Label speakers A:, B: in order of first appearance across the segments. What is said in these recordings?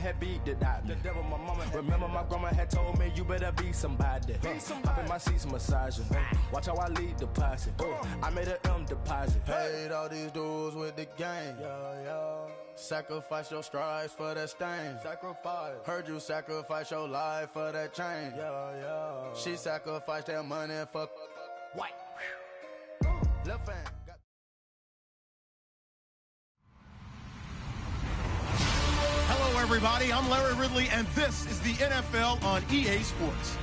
A: had beat the doctor. The devil, my mama. Remember my grandma had told me you better be somebody. Hop in my seats, massaging. Watch how I lead the posse. I made a deposit. Paid all these dudes with the game. Sacrifice your strides for that stain. Sacrifice. Heard you sacrifice your life for that chain. She sacrificed that money for white. Left hand.
B: Hello, everybody. I'm Larry Ridley, and this is the NFL on EA Sports.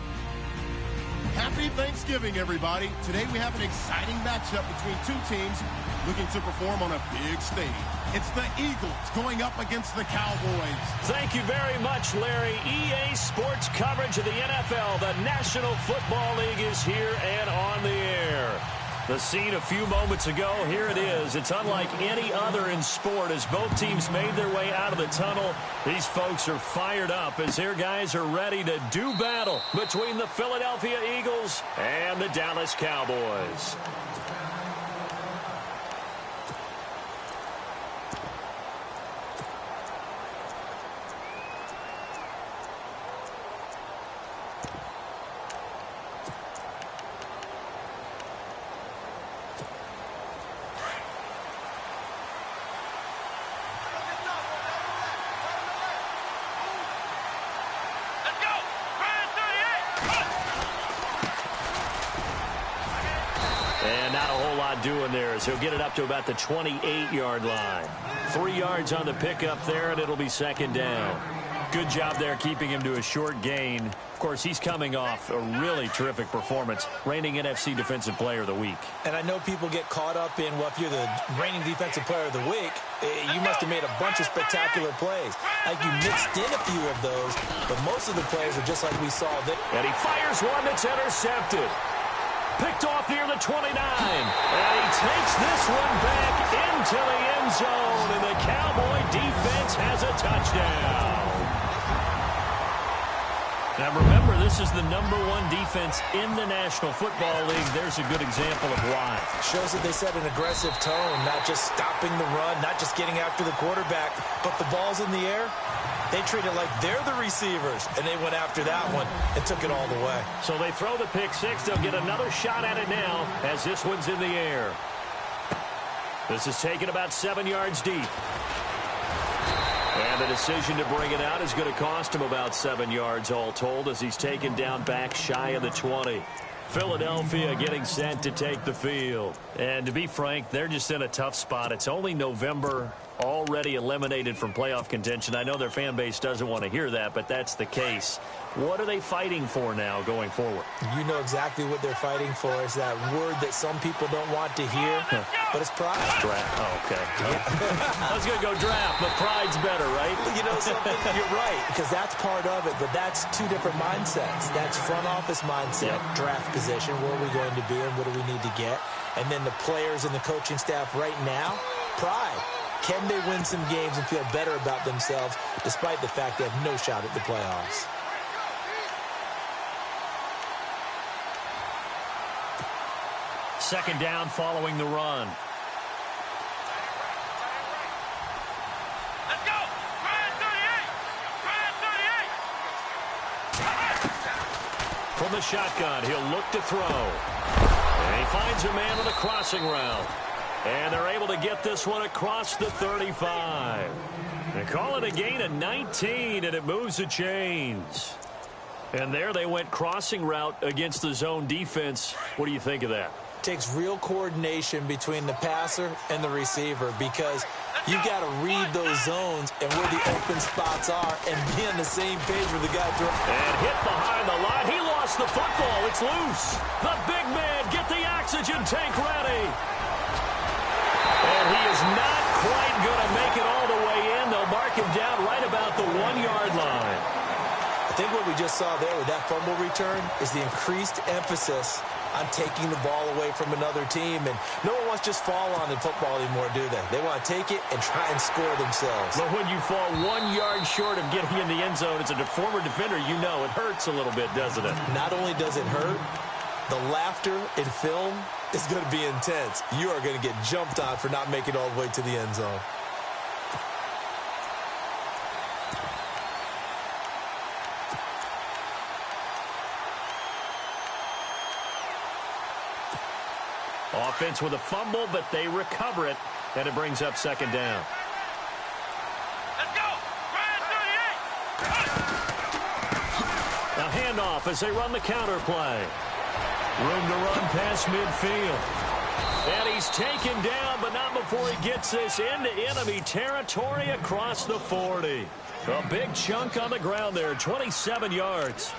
B: Happy Thanksgiving, everybody. Today we have an exciting matchup between two teams looking to perform on a big stage. It's the Eagles going up against the Cowboys.
C: Thank you very much, Larry. EA Sports coverage of the NFL. The National Football League is here and on the air. The scene a few moments ago, here it is. It's unlike any other in sport as both teams made their way out of the tunnel. These folks are fired up as their guys are ready to do battle between the Philadelphia Eagles and the Dallas Cowboys. And not a whole lot doing there as he'll get it up to about the 28-yard line. 3 yards on the pickup there, and it'll be second down. Good job there keeping him to a short gain. Of course, he's coming off a really terrific performance, reigning NFC Defensive Player of the Week.
D: And I know people get caught up in, well, if you're the reigning Defensive Player of the Week, you must have made a bunch of spectacular plays. Like you mixed in a few of those, but most of the plays are just like we saw there.
C: And he fires one that's intercepted. Picked off near the 29. And he takes this one back into the end zone. And the Cowboy defense has a touchdown. Now remember, this is the #1 defense in the National Football League. There's a good example of why.
D: Shows that they set an aggressive tone, not just stopping the run, not just getting after the quarterback, but the ball's in the air. They treat it like they're the receivers, and they went after that one and took it all the way. So
C: they throw the pick six. They'll get another shot at it now as this one's in the air. This is taken about 7 yards deep. And the decision to bring it out is going to cost him about 7 yards all told as he's taken down back shy of the 20. Philadelphia getting set to take the field. And to be frank, they're just in a tough spot. It's only November, already eliminated from playoff contention. I know their fan base doesn't want to hear that, but that's the case. What are they fighting for now going forward?
D: You know exactly what they're fighting for. Is that word that some people don't want to hear, but it's pride.
C: Draft. Oh, okay. I was going to go draft, but pride's better, right?
D: You know something? You're right, because that's part of it, but that's two different mindsets. That's front office mindset, draft position, where are we going to be and what do we need to get? And then the players and the coaching staff right now, pride. Can they win some games and feel better about themselves despite the fact they have no shot at the playoffs?
C: Second down following the run.
E: Let's go! Ryan 38!
C: From the shotgun, he'll look to throw. And he finds a man on the crossing route. And they're able to get this one across the 35. They call it a gain of 19, and it moves the chains. And there they went crossing route against the zone defense. What do you think of that?
D: Takes real coordination between the passer and the receiver because you've got to read those zones and where the open spots are and be on the same page with the guy throwing.
C: And hit behind the line. He lost the football. It's loose. The big man, get the oxygen tank ready. And he is not quite going to make it all the way in. They'll mark him down right about the 1-yard line.
D: I think what we just saw there with that fumble return is the increased emphasis on taking the ball away from another team. And no one wants to just fall on in football anymore, do they? They want to take it and try and score themselves.
C: But when you fall 1 yard short of getting in the end zone as a former defender, you know it hurts a little bit, doesn't it?
D: Not only does it hurt, the laughter in film is going to be intense. You are going to get jumped on for not making it all the way to the end zone.
C: Offense with a fumble, but they recover it, and it brings up second down.
E: Let's go.
C: A handoff as they run the counter play. Room to run past midfield. And he's taken down, but not before he gets this into enemy territory across the 40. A big chunk on the ground there, 27 yards.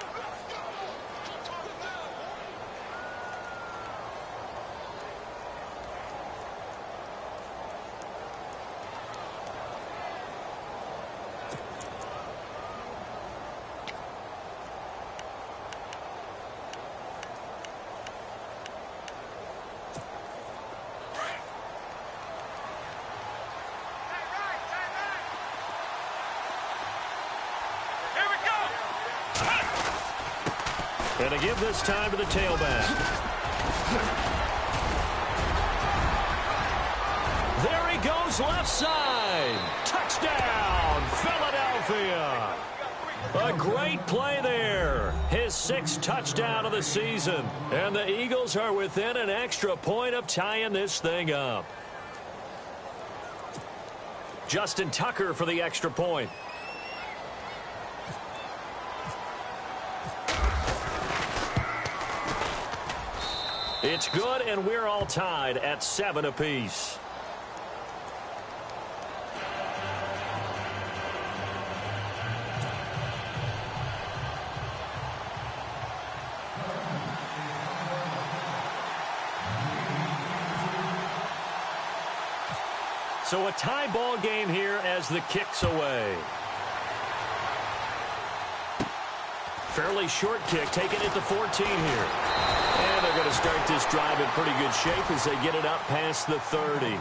C: And to give this time to the tailback. There he goes left side. Touchdown, Philadelphia. A great play there. His 6th touchdown of the season. And the Eagles are within an extra point of tying this thing up. Justin Tucker for the extra point. It's good, and we're all tied at 7 apiece. So a tie ball game here as the kick's away. Fairly short kick, taking it to 14 here. And they're going to start this drive in pretty good shape as they get it up past the 30.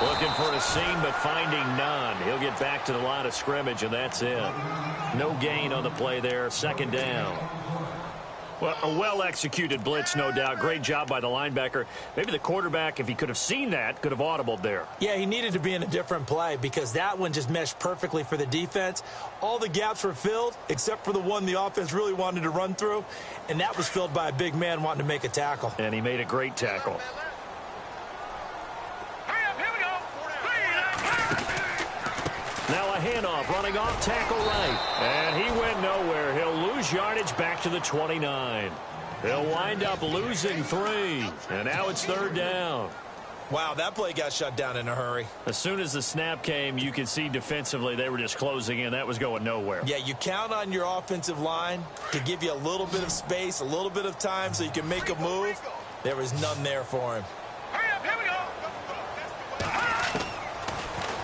C: Looking for a seam, but finding none. He'll get back to the line of scrimmage, and that's it. No gain on the play there. Second down. Well, a well-executed blitz, no doubt. Great job by the linebacker. Maybe the quarterback, if he could have seen that, could have audibled there.
D: Yeah, he needed to be in a different play because that one just meshed perfectly for the defense. All the gaps were filled except for the one the offense really wanted to run through, and that was filled by a big man wanting to make a tackle.
C: And he made a great tackle. Now a handoff, running off tackle right. And he went nowhere. He'll lose yardage back to the 29. He'll wind up losing 3. And now it's third down.
D: Wow, that play got shut down in a hurry.
C: As soon as the snap came, you could see defensively they were just closing in. That was going nowhere.
D: Yeah, you count on your offensive line to give you a little bit of space, a little bit of time so you can make a move. There was none there for him.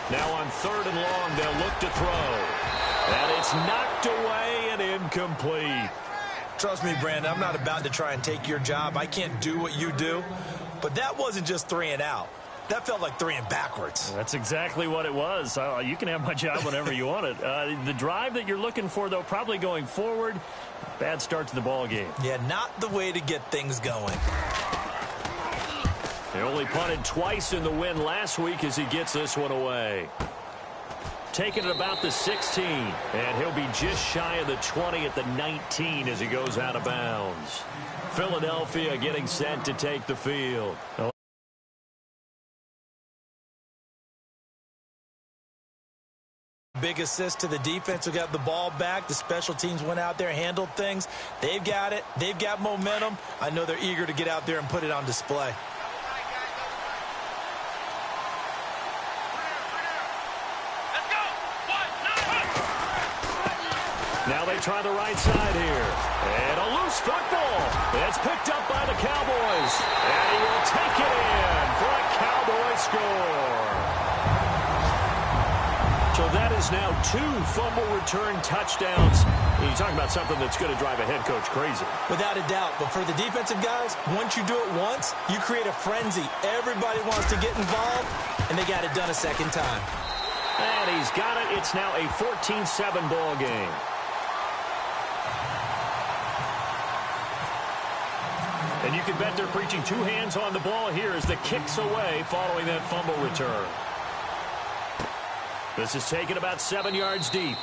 C: Now on 3rd and long, they'll look to throw. And it's knocked away and incomplete.
D: Trust me, Brandon, I'm not about to try and take your job. I can't do what you do. But that wasn't just 3 and out. That felt like 3 and backwards.
C: That's exactly what it was. You can have my job whenever you want it. The drive that you're looking for, though, probably going forward. Bad start to the ball game.
D: Yeah, not the way to get things going.
C: They only punted twice in the win last week as he gets this one away. Taking it about the 16, and he'll be just shy of the 20 at the 19 as he goes out of bounds. Philadelphia getting set to take the field.
D: Big assist to the defense who got the ball back. The special teams went out there, handled things. They've got it. They've got momentum. I know they're eager to get out there and put it on display.
C: Now they try the right side here. And a loose football. It's picked up by the Cowboys. And he will take it in for a Cowboy score. So that is now 2 fumble return touchdowns. And you talk about something that's going to drive a head coach crazy.
D: Without a doubt. But for the defensive guys, once you do it once, you create a frenzy. Everybody wants to get involved, and they got it done a second time.
C: And he's got it. It's now a 14-7 ball game. And you can bet they're preaching 2 hands on the ball here as the kick's away following that fumble return. This is taken about 7 yards deep.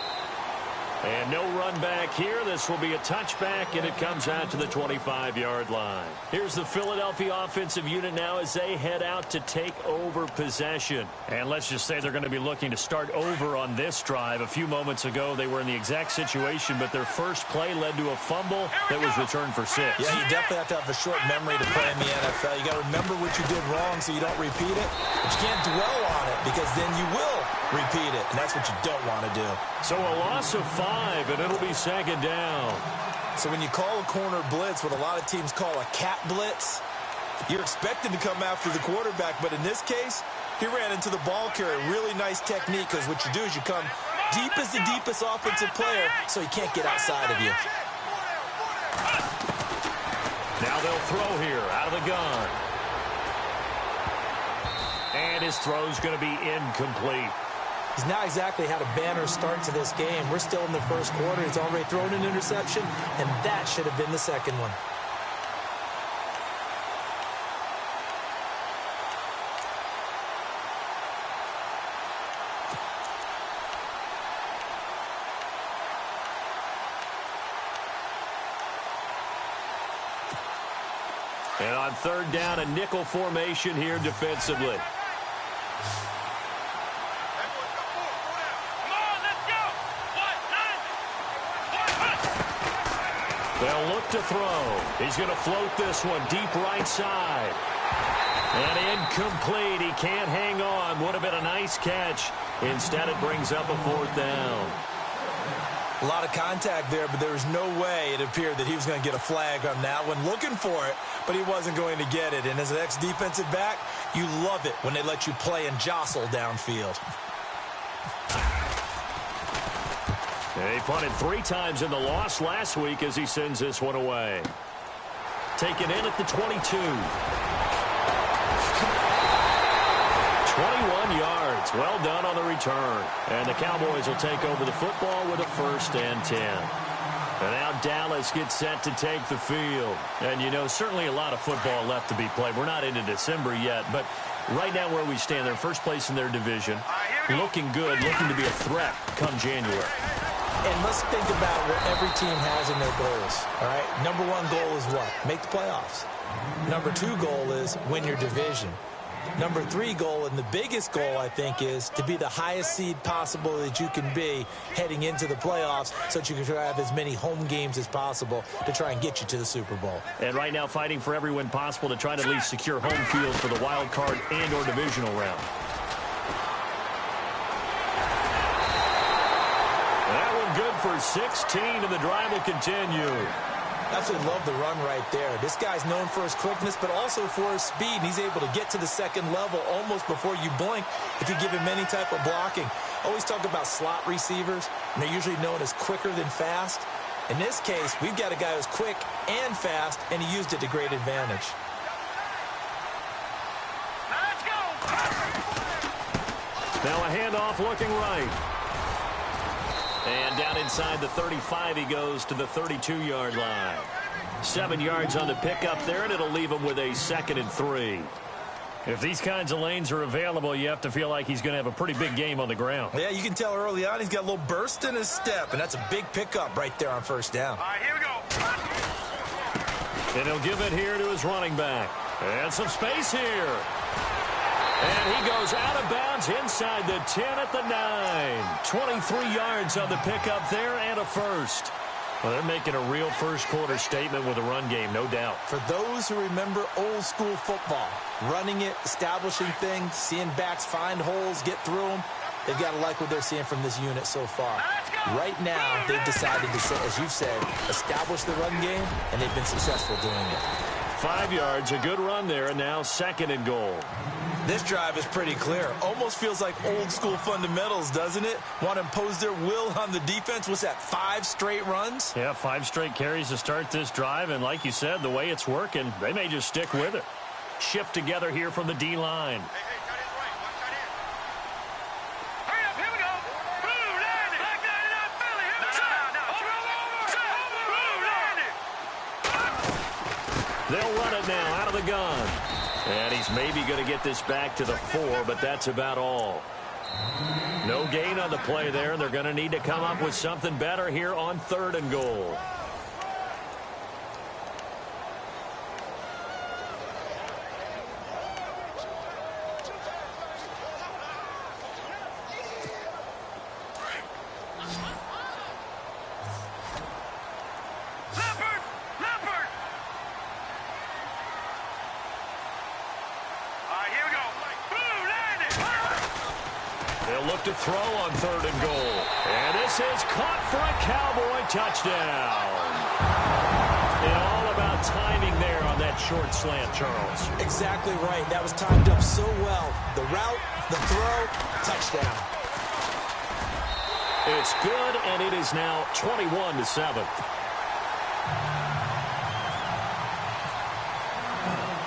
C: And no run back here. This will be a touchback, and it comes out to the 25-yard line. Here's the Philadelphia offensive unit now as they head out to take over possession. And let's just say they're going to be looking to start over on this drive. A few moments ago, they were in the exact situation, but their first play led to a fumble that was returned for 6.
D: Yeah, you definitely have to have a short memory to play in the NFL. You got to remember what you did wrong so you don't repeat it. But you can't dwell on it because then you will repeat it, and that's what you don't want to do.
C: So a loss of 5, and it'll be second down.
D: So when you call a corner blitz, what a lot of teams call a cat blitz, you're expected to come after the quarterback, but in this case, he ran into the ball carrier. Really nice technique, because what you do is you come deep as the deepest offensive player, so he can't get outside of you.
C: Now they'll throw here out of the gun. And his throw's going to be incomplete.
D: He's not exactly had a banner start to this game. We're still in the first quarter. He's already thrown an interception, and that should have been the second one.
C: And on third down, a nickel formation here defensively. They'll look to throw. He's going to float this one deep right side. And incomplete. He can't hang on. Would have been a nice catch. Instead, it brings up a 4th down.
D: A lot of contact there, but there was no way it appeared that he was going to get a flag on that one. Looking for it, but he wasn't going to get it. And as an ex-defensive back, you love it when they let you play and jostle downfield.
C: He punted 3 times in the loss last week as he sends this one away. Taken in at the 22. 21 yards. Well done on the return. And the Cowboys will take over the football with a 1st and 10. And now Dallas gets set to take the field. And, you know, certainly a lot of football left to be played. We're not into December yet, but right now where we stand, they're first place in their division. Looking good, looking to be a threat come January.
D: And let's think about what every team has in their goals, all right? Number 1 goal is what? Make the playoffs. Number 2 goal is win your division. Number 3 goal, and the biggest goal, I think, is to be the highest seed possible that you can be heading into the playoffs so that you can have as many home games as possible to try and get you to the Super Bowl.
C: And right now fighting for every win possible to try to at least secure home field for the wild card and or divisional round. Good for 16, and the drive will continue.
D: Absolutely love the run right there. This guy's known for his quickness, but also for his speed. And he's able to get to the second level almost before you blink if you give him any type of blocking. Always talk about slot receivers, and they're usually known as quicker than fast. In this case, we've got a guy who's quick and fast, and he used it to great advantage.
E: Let's go.
C: Now a handoff looking right. And down inside the 35, he goes to the 32-yard line. 7 yards on the pickup there, and it'll leave him with a 2nd and 3. If these kinds of lanes are available, you have to feel like he's going to have a pretty big game on the ground.
D: Yeah, you can tell early on he's got a little burst in his step, and that's a big pickup right there on 1st down.
E: All right, here we go.
C: And he'll give it here to his running back. And some space here. And he goes out of bounds inside the 10 at the 9. 23 yards on the pickup there and a 1st. Well, they're making a real first-quarter statement with a run game, no doubt.
D: For those who remember old-school football, running it, establishing things, seeing backs find holes, get through them, they've got to like what they're seeing from this unit so far. Right now, they've decided to, as you've said, establish the run game, and they've been successful doing it.
C: 5 yards, a good run there, and now 2nd and goal.
D: This drive is pretty clear. Almost feels like old school fundamentals, doesn't it? Want to impose their will on the defense. What's that, 5 straight runs?
C: Yeah, 5 straight carries to start this drive. And like you said, the way it's working, they may just stick with it. Shift together here from the D-line. They'll run it now out of the gun. And he's maybe going to get this back to the 4, but that's about all. No gain on the play there. They're going to need to come up with something better here on 3rd and goal. Look to throw on 3rd and goal. And this is caught for a Cowboy touchdown. And all about timing there on that short slant, Charles.
D: Exactly right. That was timed up so well. The route, the throw, touchdown.
C: It's good, and it is now 21-7.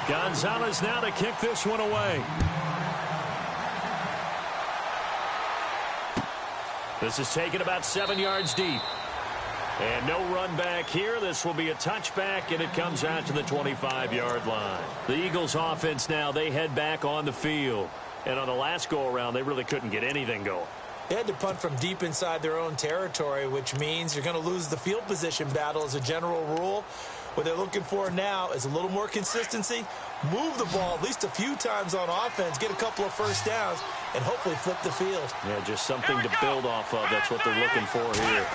C: Gonzalez now to kick this one away. This is taken about 7 yards deep. And no run back here. This will be a touchback, and it comes out to the 25-yard line. The Eagles offense now, they head back on the field. And on the last go-around, they really couldn't get anything going.
D: They had to punt from deep inside their own territory, which means you're going to lose the field position battle as a general rule. What they're looking for now is a little more consistency, move the ball at least a few times on offense, get a couple of first downs, and hopefully flip the field.
C: Yeah, just something to build off of. That's what they're looking for here.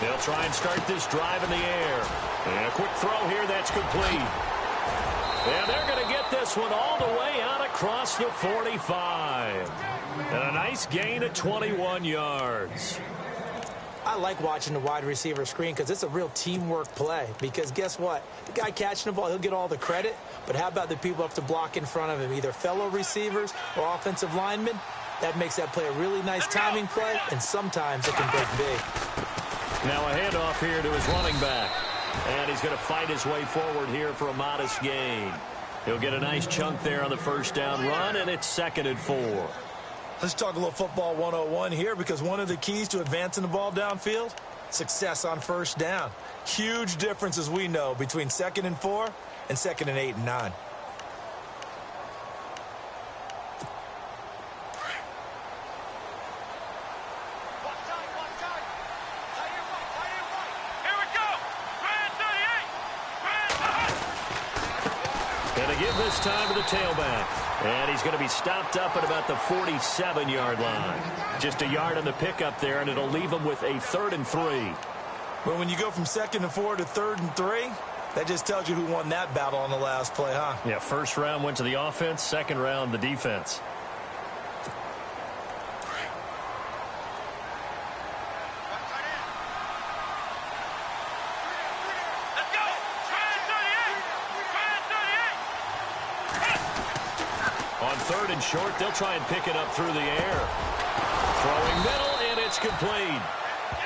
C: They'll try and start this drive in the air. And a quick throw here, that's complete. And they're going to get this one all the way out across the 45. And a nice gain of 21 yards.
D: I like watching the wide receiver screen because it's a real teamwork play. Because guess what? The guy catching the ball, he'll get all the credit. But how about the people up to block in front of him, either fellow receivers or offensive linemen? That makes that play a really nice timing play, and sometimes it can break big.
C: Now a handoff here to his running back. And he's going to fight his way forward here for a modest gain. He'll get a nice chunk there on the first down run, and it's 2nd and 4.
D: Let's talk a little football 101 here, because one of the keys to advancing the ball downfield, success on first down. Huge difference, as we know, between 2nd and 4 and 2nd and 8 and 9.
C: Going to give this time to the tailback. And he's going to be stopped up at about the 47-yard line. Just a yard on the pickup there, and it'll leave him with a 3rd and 3.
D: But when you go from 2nd and 4 to 3rd and 3, that just tells you who won that battle on the last play, huh?
C: Yeah, first round went to the offense, second round the defense. On 3rd and short, they'll try and pick it up through the air. Throwing middle, and it's complete.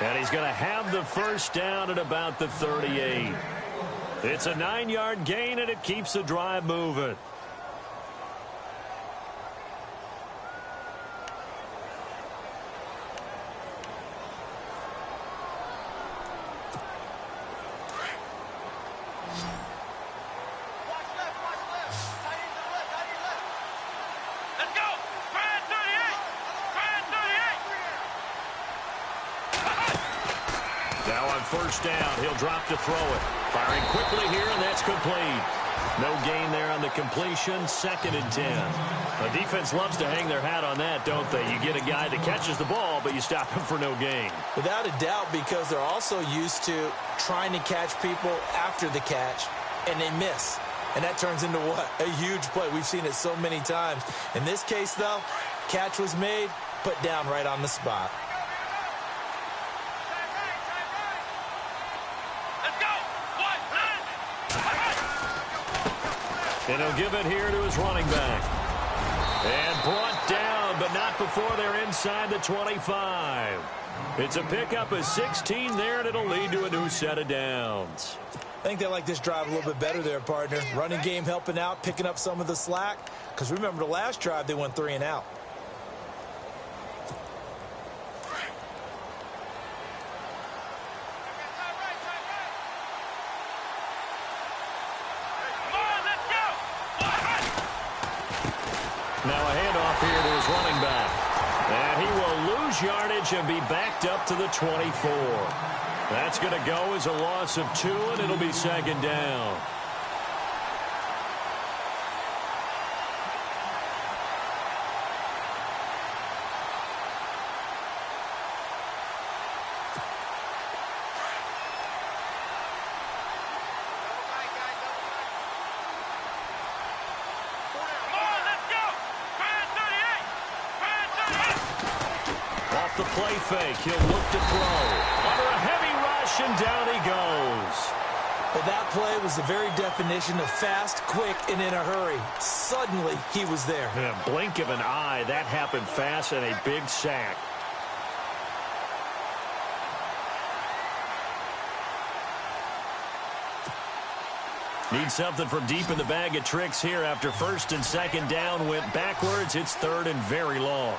C: And he's going to have the first down at about the 38. It's a 9-yard gain, and it keeps the drive moving. Now on first down, he'll drop to throw it. Firing quickly here, and that's complete. No gain there on the completion, 2nd and 10. The defense loves to hang their hat on that, don't they? You get a guy that catches the ball, but you stop him for no gain.
D: Without a doubt, because they're also used to trying to catch people after the catch, and they miss. And that turns into what? A huge play. We've seen it so many times. In this case, though, catch was made, put down right on the spot.
C: And he'll give it here to his running back. And brought down, but not before they're inside the 25. It's a pickup of 16 there, and it'll lead to a new set of downs.
D: I think they like this drive a little bit better there, partner. Running game helping out, picking up some of the slack. Because remember the last drive, they went 3 and out.
C: Now a handoff here to his running back. And he will lose yardage and be backed up to the 24. That's going to go as a loss of 2, and it'll be second down. The play fake. He'll look to throw. Under a heavy rush, and down he goes.
D: Well, that play was the very definition of fast, quick, and in a hurry. Suddenly, he was there.
C: In a blink of an eye, that happened fast, and a big sack. Need something from deep in the bag of tricks here after first and second down went backwards. It's third and very long.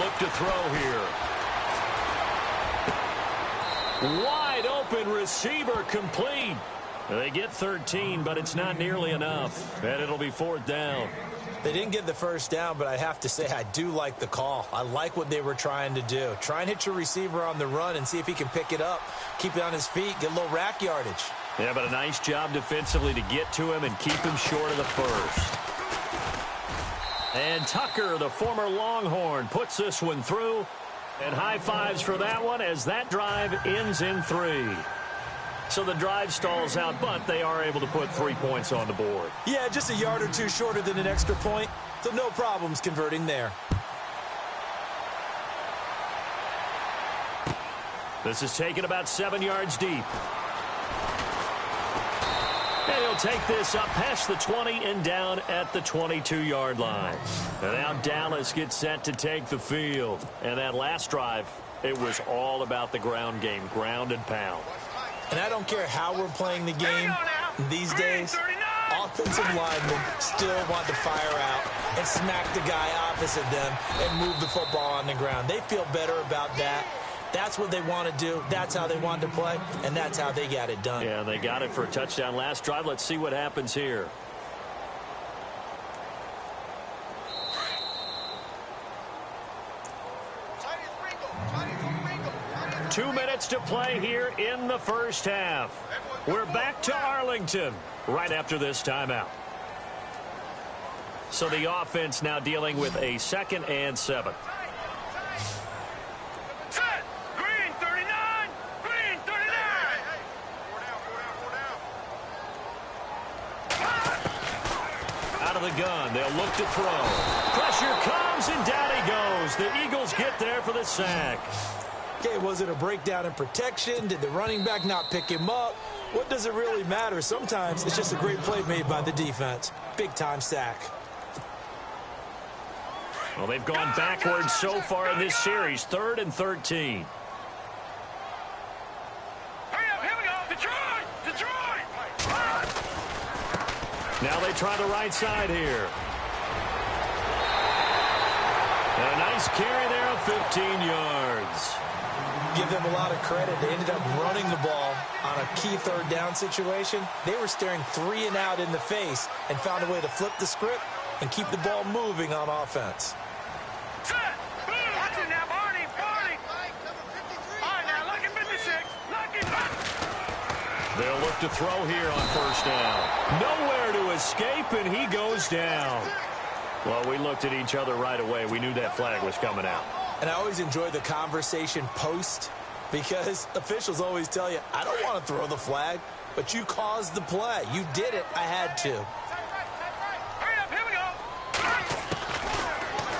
C: Look to throw here. Wide open receiver complete. They get 13, but it's not nearly enough. And it'll be fourth down.
D: They didn't get the first down, but I have to say I do like the call. I like what they were trying to do. Try and hit your receiver on the run and see if he can pick it up. Keep it on his feet. Get a little rack yardage.
C: Yeah, but a nice job defensively to get to him and keep him short of the first. And Tucker, the former Longhorn, puts this one through. And high fives for that one as that drive ends in 3. So the drive stalls out, but they are able to put 3 points on the board.
D: Yeah, just a yard or two shorter than an extra point. So no problems converting there.
C: This is taken about 7 yards deep. And he'll take this up past the 20 and down at the 22-yard line. And now Dallas gets set to take the field. And that last drive, it was all about the ground game, ground and pound.
D: And I don't care how we're playing the game these days, offensive linemen still want to fire out and smack the guy opposite them and move the football on the ground. They feel better about that. That's what they want to do. That's how they want to play, and that's how they got it done.
C: Yeah, they got it for a touchdown last drive. Let's see what happens here. Two minutes to play here in the first half. We're back to Arlington right after this timeout. So the offense now dealing with a 2nd and 7. Out of the gun, they'll look to throw. Pressure comes, and down he goes. The Eagles get there for the sack.
D: Okay, was it a breakdown in protection? Did the running back not pick him up? What does it really matter? Sometimes it's just a great play made by the defense. Big-time sack.
C: Well, they've gone backwards so far in this series. 3rd and 13.
E: Hurry up, here we go. Detroit! Detroit!
C: Now they try the right side here. And a nice carry there of 15 yards.
D: Give them a lot of credit. They ended up running the ball on a key 3rd down situation. They were staring 3 and out in the face and found a way to flip the script and keep the ball moving on offense.
E: Watch it now, Barney. All right, now, lucky 56. Lucky.
C: They'll look to throw here on first down. Nowhere to escape, and he goes down. Well, we looked at each other right away. We knew that flag was coming out.
D: And I always enjoy the conversation post because officials always tell you, I don't want to throw the flag, but you caused the play. You did it. I had to.
E: Hurry up, here we go.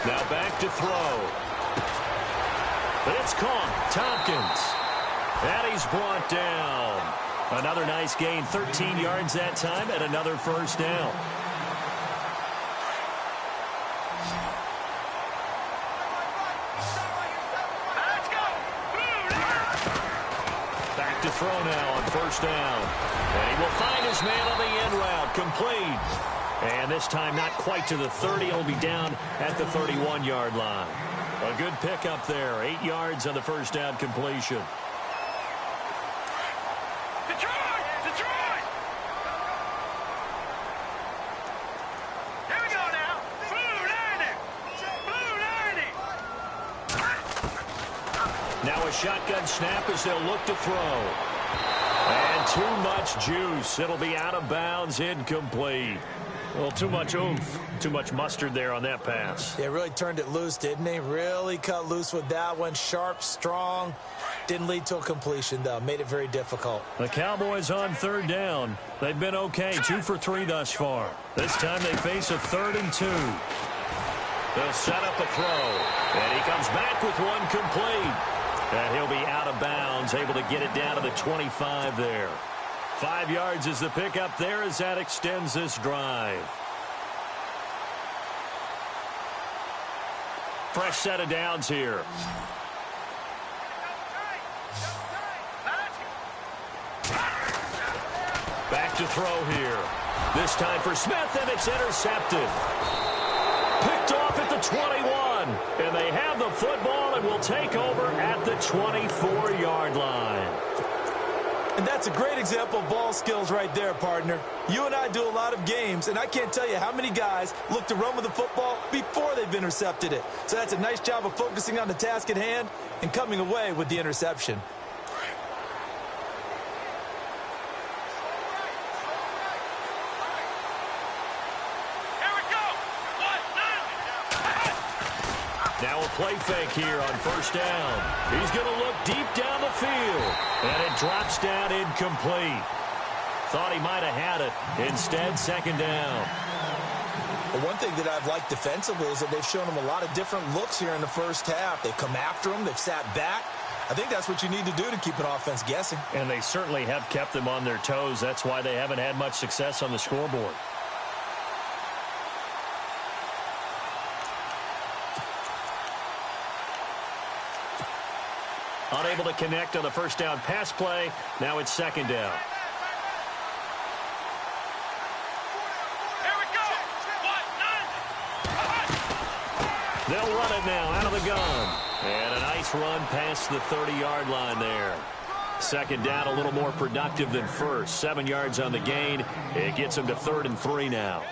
C: Now back to throw. But it's caught. Tompkins. And he's brought down. Another nice gain, 13 yards that time, and another first down. Back to throw now on first down. And he will find his man on the end route, complete. And this time not quite to the 30. He'll be down at the 31-yard line. A good pickup there, 8 yards on the first down completion. Now a shotgun snap as they'll look to throw. And too much juice. It'll be out of bounds, incomplete. Well, too much oomph, too much mustard there on that pass.
D: They really turned it loose, didn't they? Really cut loose with that one. Sharp, strong. Didn't lead to a completion, though. Made it very difficult.
C: The Cowboys on third down. They've been okay, 2 for 3 thus far. This time they face a 3rd and 2. They'll set up a throw. And he comes back with one complete. And he'll be out of bounds, able to get it down to the 25 there. 5 yards is the pickup there as that extends this drive. Fresh set of downs here. Back to throw here. This time for Smith, and it's intercepted. Picked off at the 21. And they have the football and will take over at the 24-yard line.
D: And that's a great example of ball skills right there, partner. You and I do a lot of games, and I can't tell you how many guys look to run with the football before they've intercepted it. So that's a nice job of focusing on the task at hand and coming away with the interception.
C: Now a play fake here on first down. He's going to look deep down the field. And it drops down incomplete. Thought he might have had it. Instead, second down.
D: Well, one thing that I've liked defensively is that they've shown him a lot of different looks here in the first half. They've come after him. They've sat back. I think that's what you need to do to keep an offense guessing.
C: And they certainly have kept them on their toes. That's why they haven't had much success on the scoreboard. Unable to connect on the first down pass play. Now it's second down.
E: Here we go.
C: They'll run it now out of the gun. And a nice run past the 30-yard line there. Second down, a little more productive than first. 7 yards on the gain. It gets them to 3rd and 3 now.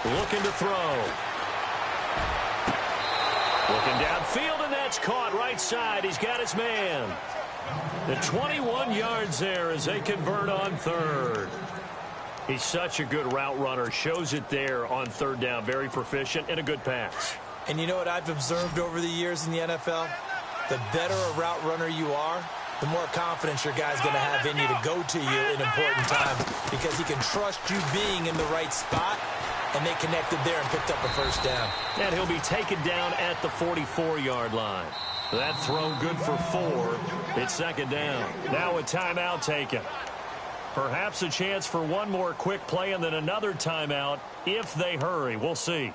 C: Looking to throw. Looking downfield, and that's caught right side. He's got his man. The 21 yards there as they convert on third. He's such a good route runner. Shows it there on third down. Very proficient and a good pass.
D: And you know what I've observed over the years in the NFL? The better a route runner you are, the more confidence your guy's going to have in you to go to you in important times because he can trust you being in the right spot. And they connected there and picked up a first down.
C: And he'll be taken down at the 44-yard line. That throw good for 4. It's second down. Now a timeout taken. Perhaps a chance for one more quick play and then another timeout if they hurry. We'll see.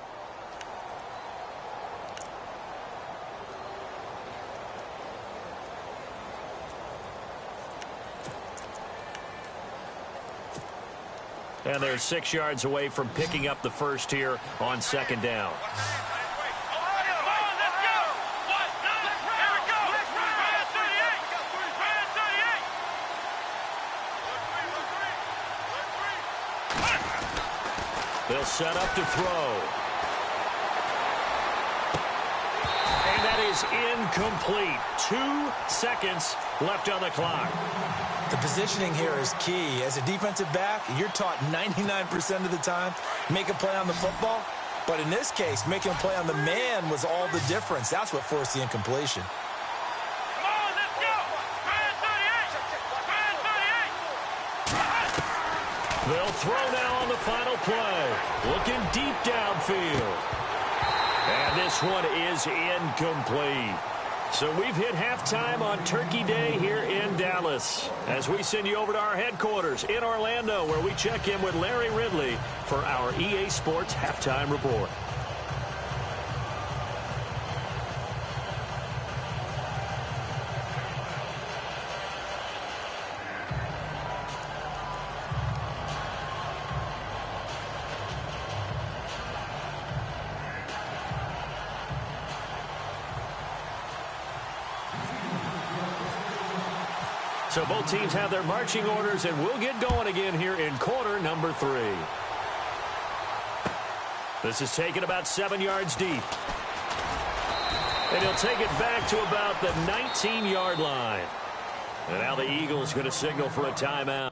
C: And they're 6 yards away from picking up the first here on second down. They'll set up to throw. And that is incomplete. 2 seconds left on the clock.
D: The positioning here is key. As a defensive back, you're taught 99% of the time, make a play on the football. But in this case, making a play on the man was all the difference. That's what forced the incompletion.
E: Come on, let's go.
C: They'll throw now on the final play. Looking deep downfield. And this one is incomplete. So we've hit halftime on Turkey Day here in Dallas as we send you over to our headquarters in Orlando, where we check in with Larry Ridley for our EA Sports Halftime Report. So both teams have their marching orders, and we'll get going again here in quarter number 3. This is taken about 7 yards deep. And he'll take it back to about the 19-yard line. And now the Eagles going to signal for a timeout.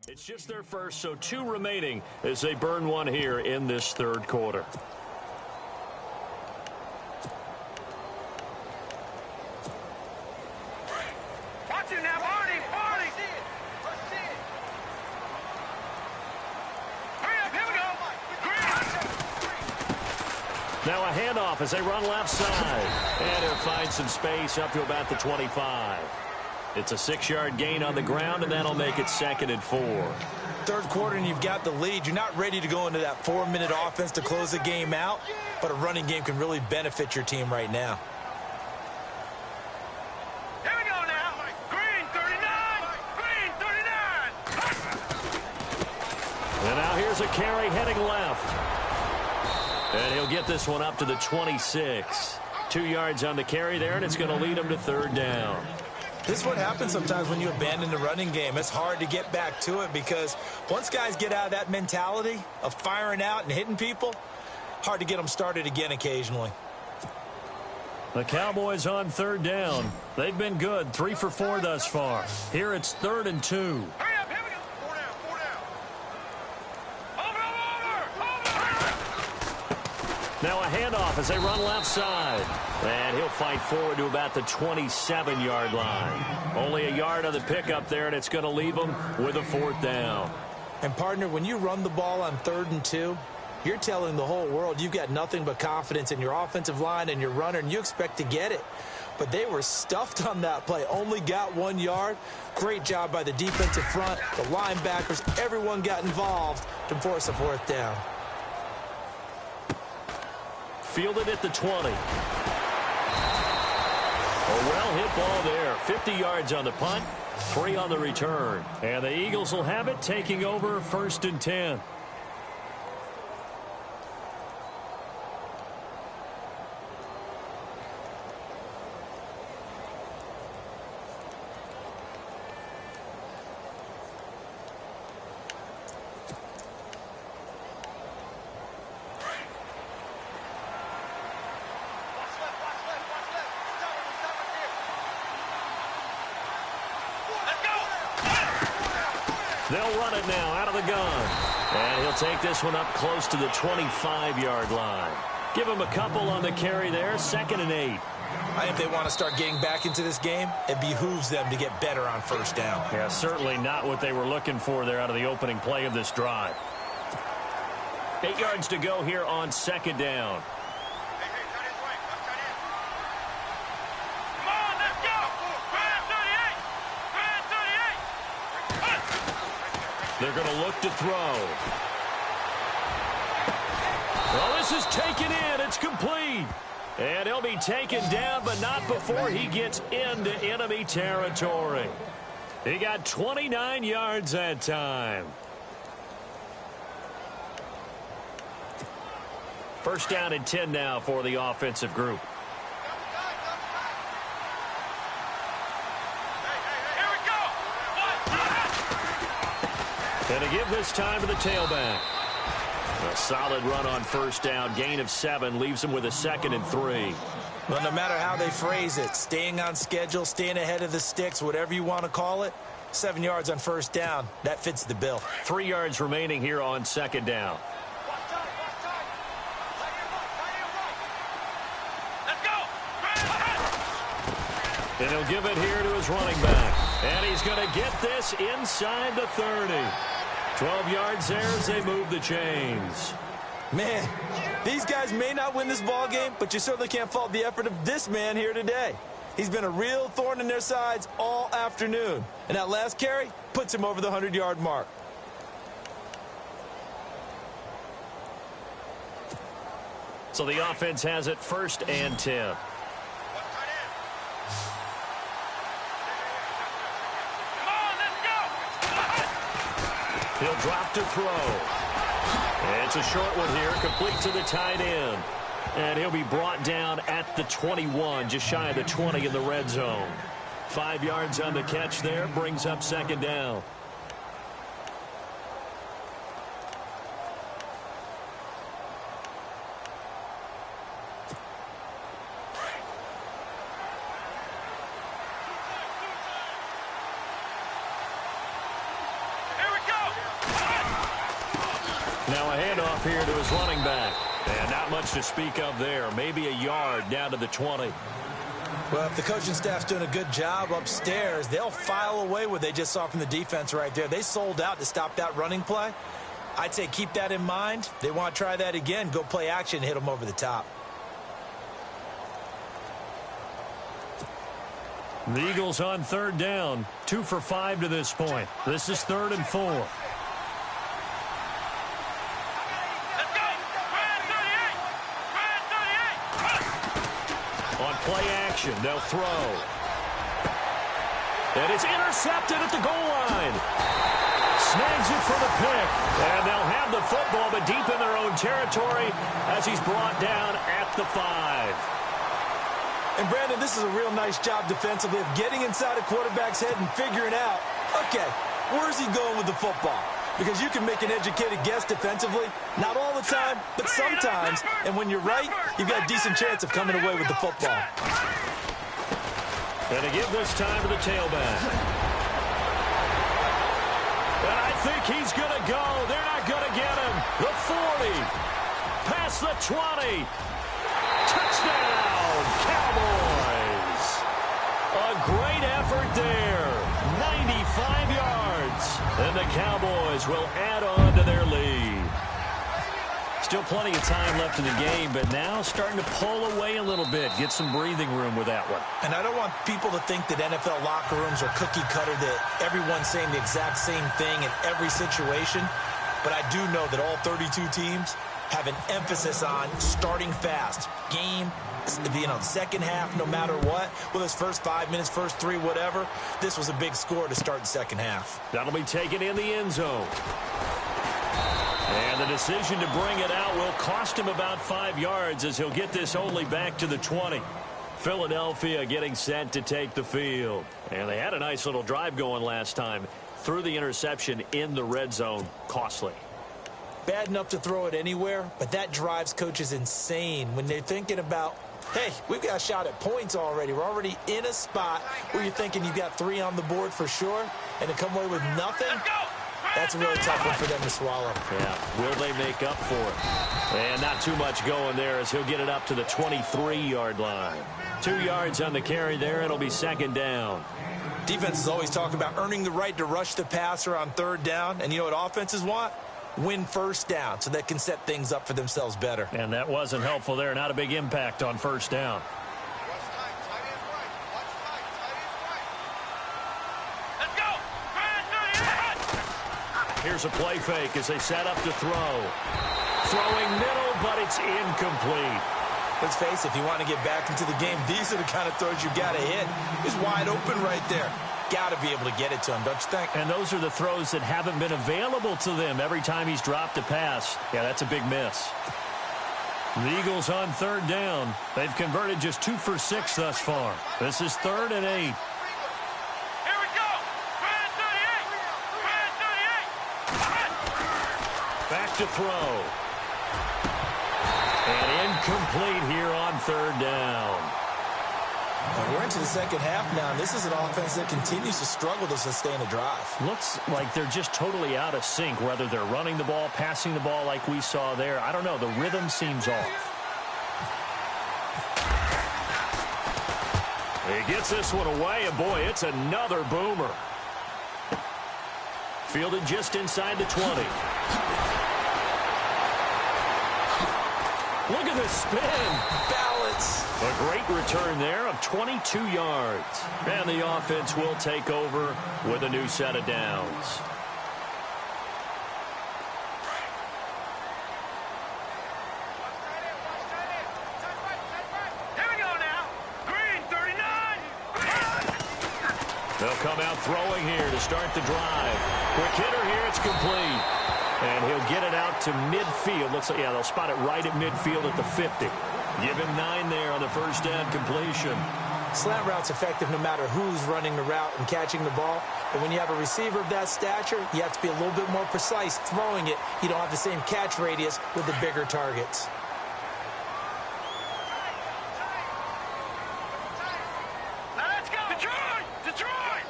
C: It's just their first, so 2 remaining as they burn one here in this third quarter.
E: Watch it now, Barney! Barney! Hurry up, here we go!
C: Now a handoff as they run left side. And he'll find some space up to about the 25. It's a 6-yard gain on the ground, and that'll make it 2nd and 4.
D: Third quarter, and you've got the lead. You're not ready to go into that 4-minute offense to close the game out, but a running game can really benefit your team right now.
E: Here we go now. Green 39. Green 39.
C: And now here's a carry heading left. And he'll get this one up to the 26. 2 yards on the carry there, and it's going to lead him to 3rd down.
D: This is what happens sometimes when you abandon the running game. It's hard to get back to it because once guys get out of that mentality of firing out and hitting people, hard to get them started again occasionally.
C: The Cowboys on 3rd down. They've been good, 3 for 4 thus far. Here it's 3rd and 2.
E: Hurry up, here we go. 4 down, 4 down. Over.
C: Now a handoff as they run left side. And he'll fight forward to about the 27-yard line. Only a yard on the pickup there, and it's going to leave him with a 4th down.
D: And, partner, when you run the ball on 3rd and 2, you're telling the whole world you've got nothing but confidence in your offensive line and your runner, and you expect to get it. But they were stuffed on that play, only got 1 yard. Great job by the defensive front, the linebackers, everyone got involved to force a 4th down.
C: Fielded at the 20. A well-hit ball there. 50 yards on the punt, 3 on the return. And the Eagles will have it, taking over 1st and 10. They'll run it now out of the gun. And he'll take this one up close to the 25-yard line. Give him a couple on the carry there. 2nd and 8.
D: I think they want to start getting back into this game. It behooves them to get better on 1st down.
C: Yeah, certainly not what they were looking for there out of the opening play of this drive. 8 yards to go here on 2nd down.
E: Hey, turn this way.
C: They're going to look to throw. Well, this is taken in. It's complete. And he'll be taken down, but not before he gets into enemy territory. He got 29 yards that time. First down and 10 now for the offensive group.
E: Here we go.
C: And to give this time to the tailback. A solid run on first down. Gain of 7 leaves him with a 2nd and 3.
D: Well, no matter how they phrase it, staying on schedule, staying ahead of the sticks, whatever you want to call it, 7 yards on first down, that fits the bill.
C: 3 yards remaining here on second down.
E: Let's go.
C: And he'll give it here to his running back. And he's going to get this inside the 30. 12 yards there as they move the chains.
D: Man, these guys may not win this ball game, but you certainly can't fault the effort of this man here today. He's been a real thorn in their sides all afternoon. And that last carry puts him over the 100-yard mark.
C: So the offense has it 1st and 10. He'll drop to throw. It's a short one here, complete to the tight end. And he'll be brought down at the 21, just shy of the 20 in the red zone. 5 yards on the catch there, brings up second down. Now a handoff here to his running back. And not much to speak of there. Maybe a yard down to the 20.
D: Well, if the coaching staff's doing a good job upstairs, they'll file away what they just saw from the defense right there. They sold out to stop that running play. I'd say keep that in mind. They want to try that again. Go play action and hit them over the top.
C: The Eagles on third down. 2 for 5 to this point. This is 3rd and 4. Play action. They'll throw. And it's intercepted at the goal line. Snags it for the pick. And they'll have the football, but deep in their own territory as he's brought down at the 5.
D: And, Brandon, this is a real nice job defensively of getting inside a quarterback's head and figuring out, okay, where's he going with the football? Because you can make an educated guess defensively. Not all the time, but sometimes. And when you're right, you've got a decent chance of coming away with the football.
C: And to give this time to the tailback. And I think he's going to go. They're not going to get him. The 40. Past the 20. Touchdown, Cowboys. A great effort there. 95 yards. And the Cowboys will add on to their lead. Still plenty of time left in the game, but now starting to pull away a little bit. Get some breathing room with that one.
D: And I don't want people to think that NFL locker rooms are cookie cutter, that everyone's saying the exact same thing in every situation. But I do know that all 32 teams have an emphasis on starting fast. Game, second half, no matter what. Whether it's first 5 minutes, first 3, whatever. This was a big score to start the second half.
C: That'll be taken in the end zone. And the decision to bring it out will cost him about 5 yards as he'll get this only back to the 20. Philadelphia getting set to take the field. And they had a nice little drive going last time. Threw the interception in the red zone. Costly.
D: Bad enough to throw it anywhere, but that drives coaches insane when they're thinking about, hey, we've got a shot at points already. We're already in a spot where you're thinking you've got 3 on the board for sure, and to come away with nothing, that's a really tough one for them to swallow.
C: Yeah, will they make up for it? And not too much going there as he'll get it up to the 23-yard line. 2 yards on the carry there. It'll be second down.
D: Defenses always talk about earning the right to rush the passer on third down, and you know what offenses want? Win first down so they can set things up for themselves better.
C: And that wasn't helpful there. Not a big impact on first down.
E: Let's go.
C: Here's a play fake as they set up to throw. Throwing middle, but it's incomplete.
D: Let's face it, if you want to get back into the game, these are the kind of throws you got to hit. He's wide open right there. Got to be able to get it to him, don't you think?
C: And those are the throws that haven't been available to them every time he's dropped a pass. Yeah, that's a big miss. The Eagles on third down. They've converted just 2 for 6 thus far. This is 3rd and 8.
E: Here we go. 38.
C: Back to throw. And incomplete here on 3rd down.
D: And we're into the second half now, and this is an offense that continues to struggle to sustain a drive.
C: Looks like they're just totally out of sync, whether they're running the ball, passing the ball like we saw there. I don't know. The rhythm seems off. He gets this one away, and boy, it's another boomer. Fielded just inside the 20. Look at this spin.
D: Balance.
C: A great return there of 22 yards. And the offense will take over with a new set of downs.
E: Here we go now. Green, 39.
C: They'll come out throwing here to start the drive. Quick hitter here, it's complete. And he'll get it out to midfield. Looks like, yeah, they'll spot it right at midfield at the 50. Give him 9 there on the first down completion.
D: Slant route's effective no matter who's running the route and catching the ball. But when you have a receiver of that stature, you have to be a little bit more precise throwing it. You don't have the same catch radius with the bigger targets.
E: Now let's go. Detroit. Detroit.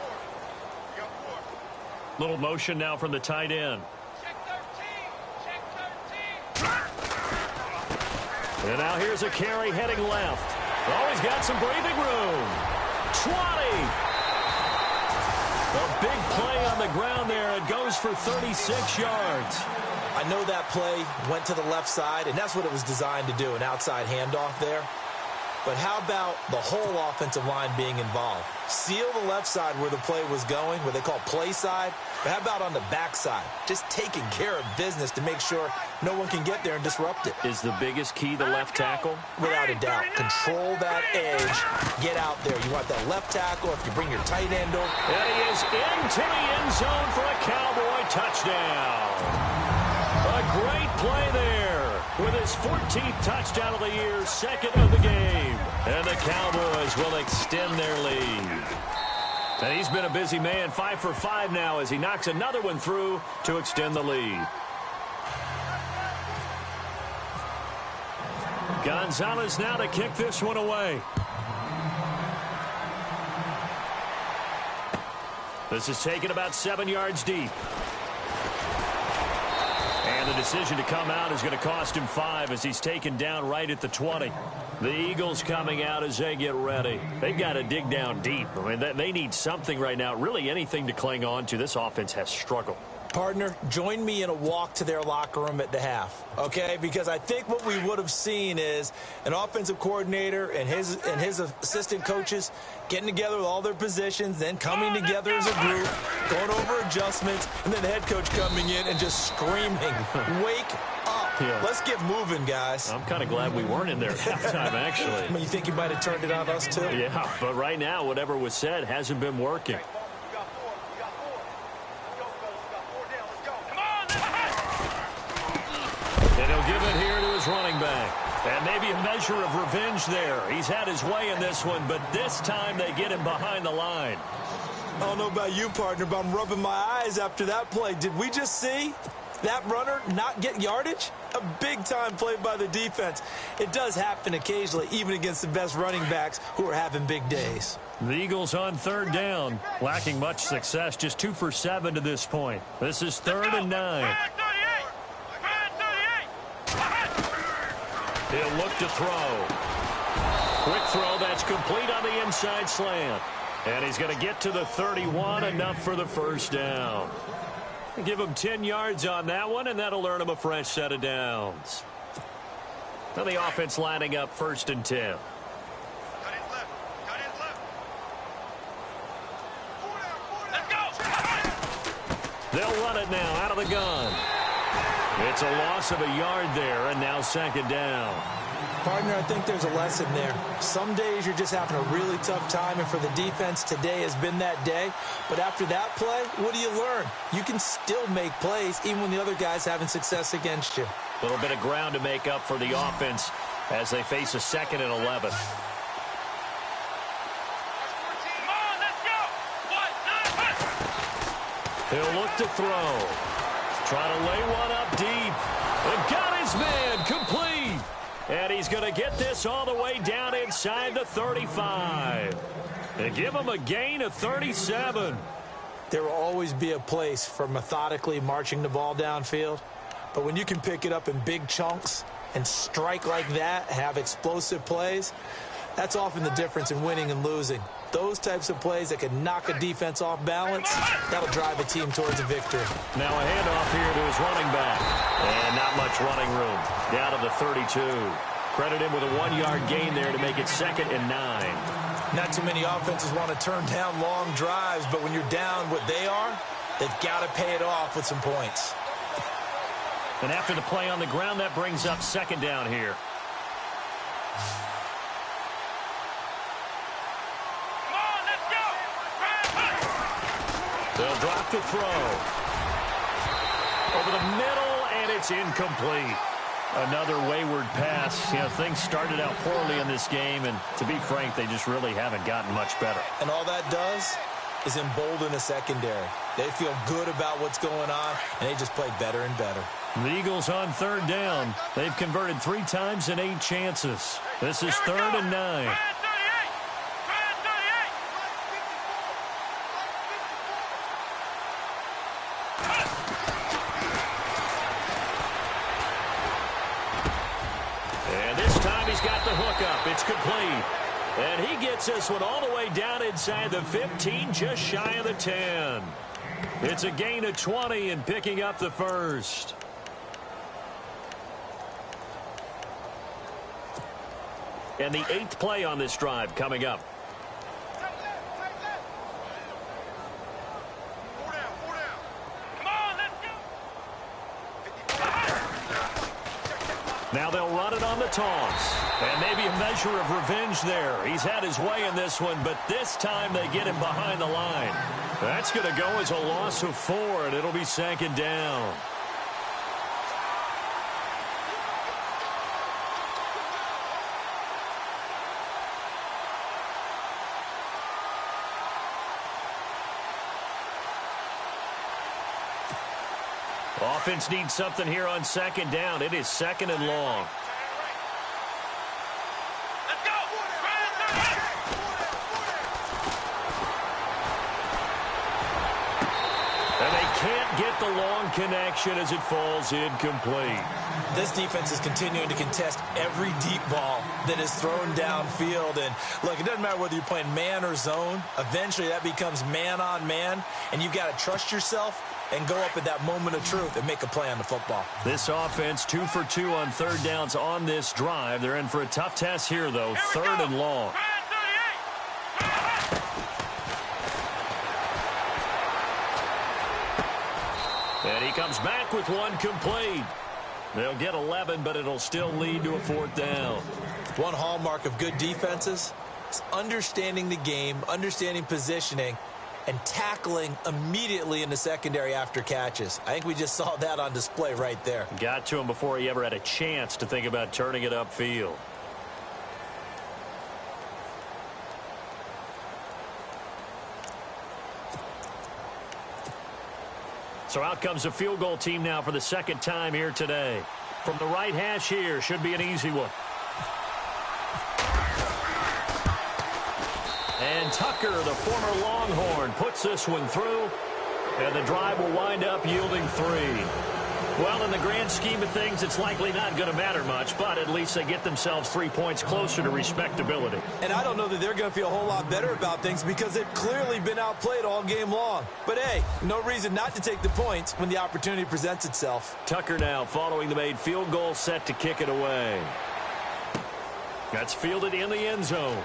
C: Little motion now from the tight end.
E: Check 13. Check 13.
C: And now here's a carry heading left. Oh, he's got some breathing room. 20. A big play on the ground there. It goes for 36 yards.
D: I know that play went to the left side, and that's what it was designed to do, an outside handoff there. But how about the whole offensive line being involved? Seal the left side where the play was going, what they call play side. But how about on the back side? Just taking care of business to make sure no one can get there and disrupt it.
C: Is the biggest key the left tackle?
D: Without a doubt. Control that edge. Get out there. You want that left tackle if you bring your tight end over.
C: And he is into the end zone for a Cowboy touchdown. A great play there with his 14th touchdown of the year, second of the game. And the Cowboys will extend their lead. And he's been a busy man, 5 for 5 now as he knocks another one through to extend the lead. Gonzalez now to kick this one away. This is taken about 7 yards deep. And the decision to come out is going to cost him 5 as he's taken down right at the 20. The Eagles coming out as they get ready. They've got to dig down deep. I mean, they need something right now, really anything to cling on to. This offense has struggled.
D: Partner, join me in a walk to their locker room at the half, okay? Because I think what we would have seen is an offensive coordinator and his assistant coaches getting together with all their positions, then coming together as a group, going over adjustments, and then the head coach coming in and just screaming, wake up. Yeah. Let's get moving, guys.
C: I'm kind of glad we weren't in there at halftime, actually.
D: I mean, you think you might have turned it on us, too?
C: Yeah, but right now, whatever was said hasn't been working. And he'll give it here to his running back. And maybe a measure of revenge there. He's had his way in this one, but this time they get him behind the line.
D: I don't know about you, partner, but I'm rubbing my eyes after that play. Did we just see that runner not get yardage? A big-time play by the defense. It does happen occasionally, even against the best running backs who are having big days.
C: The Eagles on third down, lacking much success, just 2 for 7 to this point. This is 3rd and 9. He'll look to throw. Quick throw, that's complete on the inside slant. And he's going to get to the 31, enough for the first down. Give him 10 yards on that one, and that'll earn him a fresh set of downs. Now the offense lining up 1st and 10. They'll run it now out of the gun. It's a loss of a yard there, and now second down.
D: Partner, I think there's a lesson there. Some days you're just having a really tough time, and for the defense, today has been that day. But after that play, what do you learn? You can still make plays even when the other guy's having success against you.
C: A little bit of ground to make up for the offense as they face a 2nd and 11. He'll look to throw. Try to lay one up deep. And got his man complete. And he's going to get this all the way down inside the 35. And give him a gain of 37.
D: There will always be a place for methodically marching the ball downfield. But when you can pick it up in big chunks and strike like that, have explosive plays, that's often the difference in winning and losing. Those types of plays that can knock a defense off balance, that'll drive a team towards a victory.
C: Now a handoff here to his running back. And not much running room. Down to the 32. Credit him with a 1-yard gain there to make it 2nd and 9.
D: Not too many offenses want to turn down long drives, but when you're down what they are, they've got to pay it off with some points.
C: And after the play on the ground, that brings up 2nd down here. They'll drop to throw. Over the middle, and it's incomplete. Another wayward pass. You know, things started out poorly in this game, and to be frank, they just really haven't gotten much better.
D: And all that does is embolden a secondary. They feel good about what's going on, and they just play better and better.
C: The Eagles on 3rd down. They've converted 3 times in 8 chances. This is 3rd and 9. And this time he's got the hook up. It's complete. And he gets this one all the way down inside the 15, just shy of the 10. It's a gain of 20 and picking up the first. And the 8th play on this drive coming up. Now they'll run it on the toss. And maybe a measure of revenge there. He's had his way in this one, but this time they get him behind the line. That's going to go as a loss of 4, and it'll be 2nd down. Offense needs something here on 2nd down. It is 2nd and long.
E: Let's go!
C: And they can't get the long connection as it falls incomplete.
D: This defense is continuing to contest every deep ball that is thrown downfield. And, look, it doesn't matter whether you're playing man or zone. Eventually that becomes man on man, and you've got to trust yourself and go up at that moment of truth and make a play on the football.
C: This offense 2 for 2 on 3rd downs on this drive. They're in for a tough test here, though. 3rd and long. And he comes back with one complete. They'll get 11, but it'll still lead to a 4th down.
D: One hallmark of good defenses is understanding the game, understanding positioning, and tackling immediately in the secondary after catches. I think we just saw that on display right there.
C: Got to him before he ever had a chance to think about turning it upfield. So out comes the field goal team now for the 2nd time here today. From the right hash here, should be an easy one. And Tucker, the former Longhorn, puts this one through. And the drive will wind up yielding 3. Well, in the grand scheme of things, it's likely not going to matter much, but at least they get themselves 3 points closer to respectability.
D: And I don't know that they're going to feel a whole lot better about things because they've clearly been outplayed all game long. But, hey, no reason not to take the points when the opportunity presents itself.
C: Tucker now following the made field goal, set to kick it away. That's fielded in the end zone.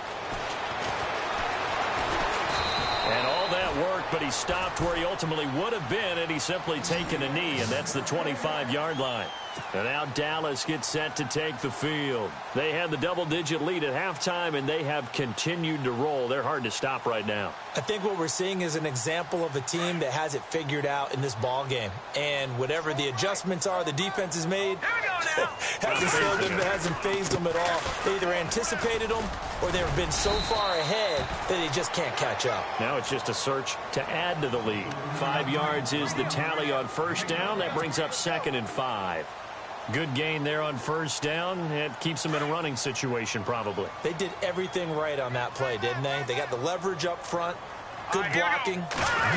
C: And all that work, but he stopped where he ultimately would have been had he simply taken a knee, and that's the 25-yard line. And now Dallas gets set to take the field. They had the double-digit lead at halftime, and they have continued to roll. They're hard to stop right now.
D: I think what we're seeing is an example of a team that has it figured out in this ball game. And whatever the adjustments are the defense has made, hasn't fazed them at all. They either anticipated them or they've been so far ahead that they just can't catch up.
C: Now it's just a search to add to the lead. 5 yards is the tally on first down. That brings up 2nd and 5. Good gain there on first down. It keeps them in a running situation probably.
D: They did everything right on that play, didn't they? They got the leverage up front. Good blocking.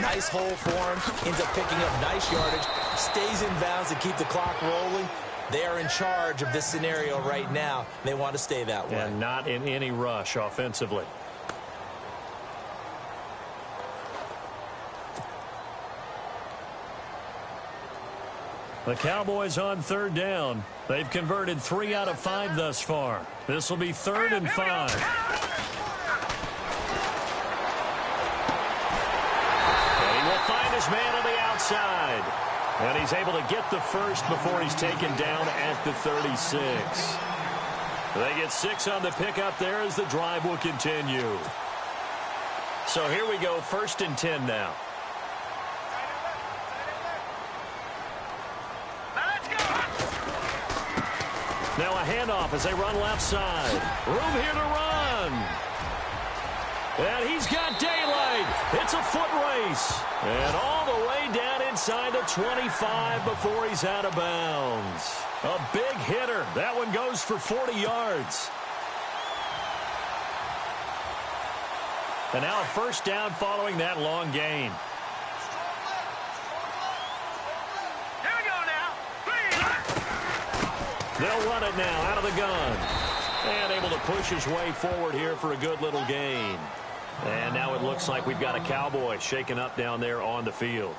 D: Nice hole for him. Ends up picking up nice yardage. Stays in bounds to keep the clock rolling. They are in charge of this scenario right now. They want to stay that way.
C: And not in any rush offensively. The Cowboys on 3rd down. They've converted 3 out of 5 thus far. This will be 3rd and 5. And he will find his man on the outside. And he's able to get the first before he's taken down at the 36. They get 6 on the pickup there as the drive will continue. So here we go, 1st and 10 now. Now a handoff as they run left side. Room here to run. And he's got daylight. It's a foot race. And all the way down inside the 25 before he's out of bounds. A big hitter. That one goes for 40 yards. And now a first down following that long gain. They'll run it now out of the gun. And able to push his way forward here for a good little gain. And now it looks like we've got a Cowboy shaken up down there on the field.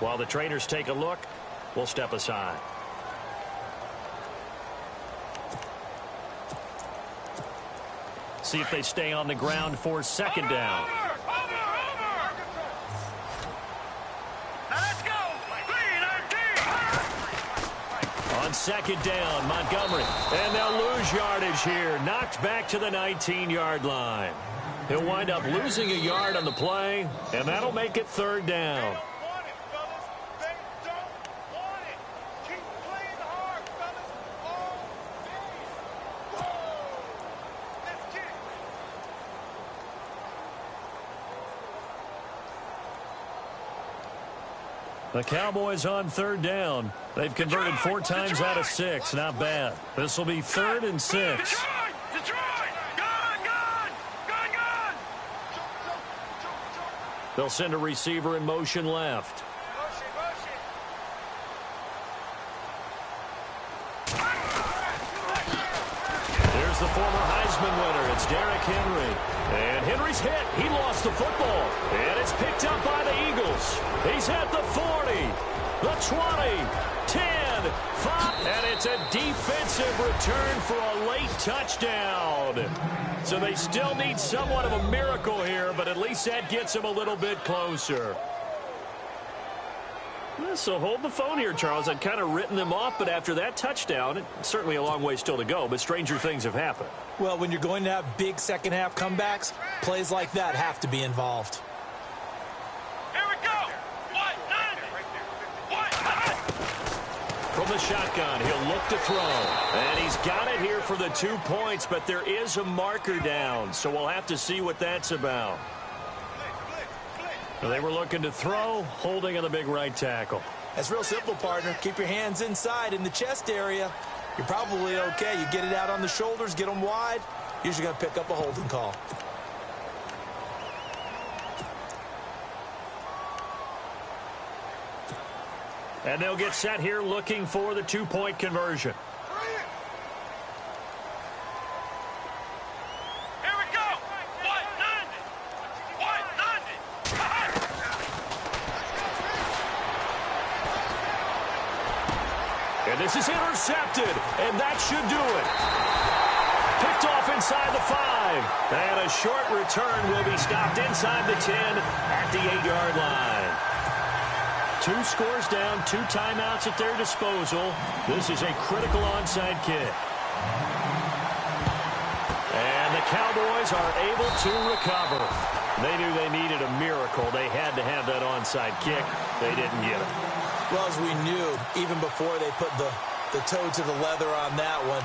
C: While the trainers take a look, we'll step aside. See if they stay on the ground for 2nd down. On 2nd down, Montgomery. And they'll lose yardage here. Knocked back to the 19-yard line. He'll wind up losing a yard on the play, and that'll make it 3rd down. The Cowboys on 3rd down. They've converted 4 times out of 6. Not bad. This will be 3rd and 6. They'll send a receiver in motion left. Here's the former Heisman winner. It's Derrick Henry. And Henry's hit. He lost the football. And it's picked up by the Eagles. He's at the 40, the 20, 10, 5. And it's a defensive return for a late touchdown. So they still need somewhat of a miracle here, but at least that gets them a little bit closer. So hold the phone here, Charles. I'd kind of written them off, but after that touchdown, it's certainly a long way still to go, but stranger things have happened.
D: Well, when you're going to have big second-half comebacks, plays like that have to be involved.
E: Here we go.
C: From the shotgun, he'll look to throw. And he's got it here for the 2 points, but there is a marker down, so we'll have to see what that's about. They were looking to throw, holding on the big right tackle.
D: That's real simple, partner. Keep your hands inside in the chest area. You're probably okay. You get it out on the shoulders, get them wide. Usually going to pick up a holding call.
C: And they'll get set here looking for the 2-point conversion. And this is intercepted, and that should do it. Picked off inside the 5. And a short return will be stopped inside the 10 at the 8-yard line. 2 scores down, 2 timeouts at their disposal. This is a critical onside kick. And the Cowboys are able to recover. They knew they needed a miracle. They had to have that onside kick. They didn't get it.
D: Well, as we knew, even before they put the toe to the leather on that one,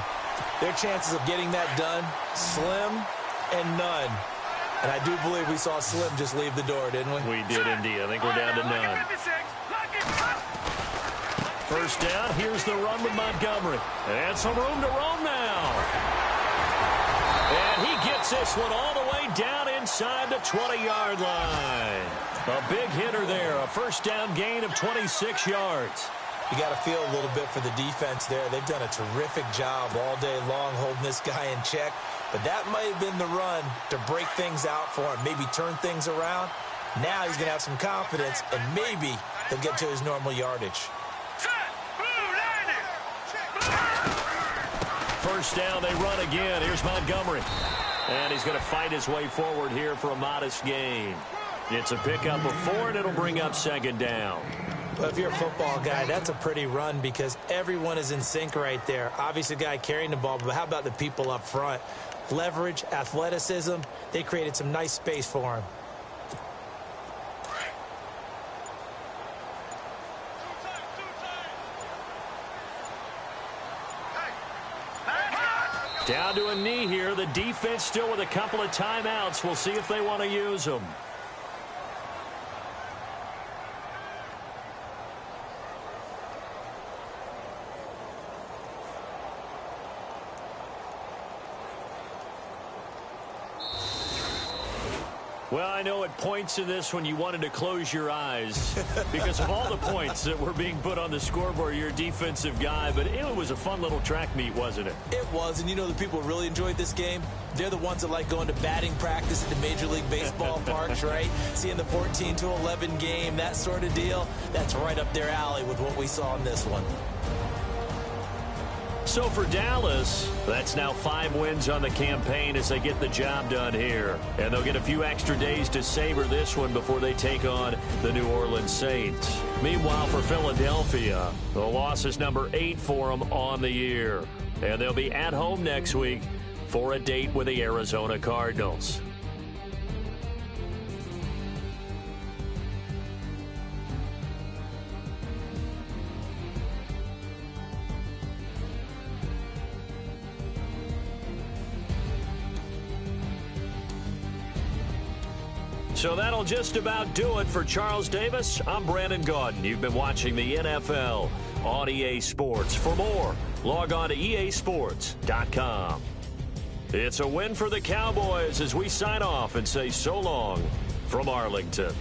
D: their chances of getting that done, slim and none. And I do believe we saw Slim just leave the door, didn't we?
C: We did indeed. I think we're down to none. First down, here's the run with Montgomery. And some room to roam now. And he gets this one all the way down inside the 20-yard line. A big hitter there, a first down gain of 26 yards.
D: You got to feel a little bit for the defense there. They've done a terrific job all day long holding this guy in check. But that might have been the run to break things out for him, maybe turn things around. Now he's going to have some confidence, and maybe he'll get to his normal yardage.
C: First down, they run again. Here's Montgomery. And he's going to fight his way forward here for a modest gain. It's a pickup of 4, and it'll bring up second down.
D: Well, if you're a football guy, that's a pretty run because everyone is in sync right there. Obviously, the guy carrying the ball, but how about the people up front? Leverage, athleticism, they created some nice space for him.
C: Down to a knee here. The defense still with a couple of timeouts. We'll see if they want to use them. Well, I know at points in this when you wanted to close your eyes because of all the points that were being put on the scoreboard. You're a defensive guy, but it was a fun little track meet, wasn't it?
D: It was, and you know the people who really enjoyed this game? They're the ones that like going to batting practice at the Major League Baseball parks, right? Seeing the 14-11 game, that sort of deal. That's right up their alley with what we saw in this one.
C: So for Dallas, that's now 5 wins on the campaign as they get the job done here. And they'll get a few extra days to savor this one before they take on the New Orleans Saints. Meanwhile, for Philadelphia, the loss is number 8 for them on the year. And they'll be at home next week for a date with the Arizona Cardinals. So that'll just about do it for Charles Davis. I'm Brandon Gaudin. You've been watching the NFL on EA Sports. For more, log on to easports.com. It's a win for the Cowboys as we sign off and say so long from Arlington.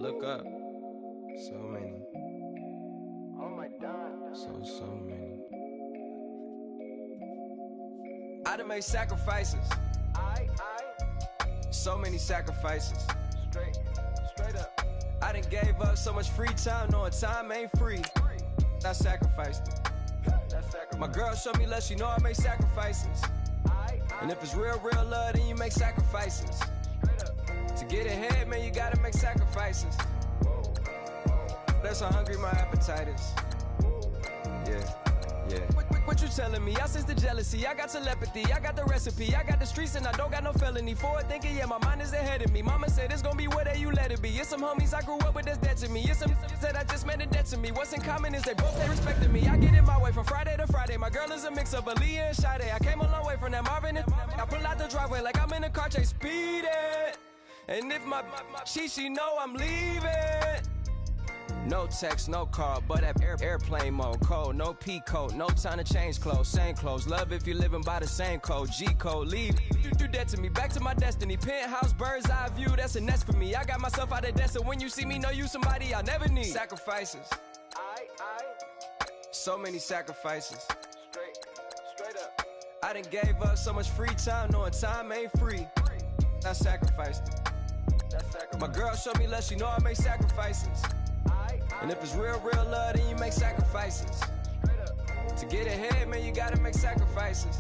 F: look up. So many.
E: Oh my God.
F: So many. I done made sacrifices. So many sacrifices.
E: Straight up.
F: I done gave up so much free time, knowing time ain't free. I sacrificed it. My girl showed me love, she know I make sacrifices. And if it's real love, then you make sacrifices. To get ahead, man, you gotta make sacrifices. That's how hungry my appetite is. Yeah. What you telling me? I sense the jealousy, I got telepathy, I got the recipe, I got the streets and I don't got no felony. Forward thinking, yeah, my mind is ahead of me. Mama said it's gonna be whatever you let it be. It's some homies I grew up with that's dead to me. It's some that I just met in debt to me. What's in common is they both they respected me. I get in my way from Friday to Friday. My girl is a mix of Aaliyah and Sade. I came a long way from that Marvin and I pull out the driveway like I'm in a car chase speeding. And if my she know I'm leaving. No text, no call, but at airplane mode. Cold, no P code, no time to change clothes. Same clothes, love if you're living by the same code. G code, leave. You do that to me, back to my destiny. Penthouse, bird's eye view, that's a nest for me. I got myself out of debt, so when you see me, know you somebody I'll never need. Sacrifices. So many sacrifices.
E: Straight up.
F: I done gave up so much free time, knowing time ain't free. I sacrificed it. My girl showed me love, she know I make sacrifices. And if it's real love, then you make sacrifices. To get ahead, man, you gotta make sacrifices.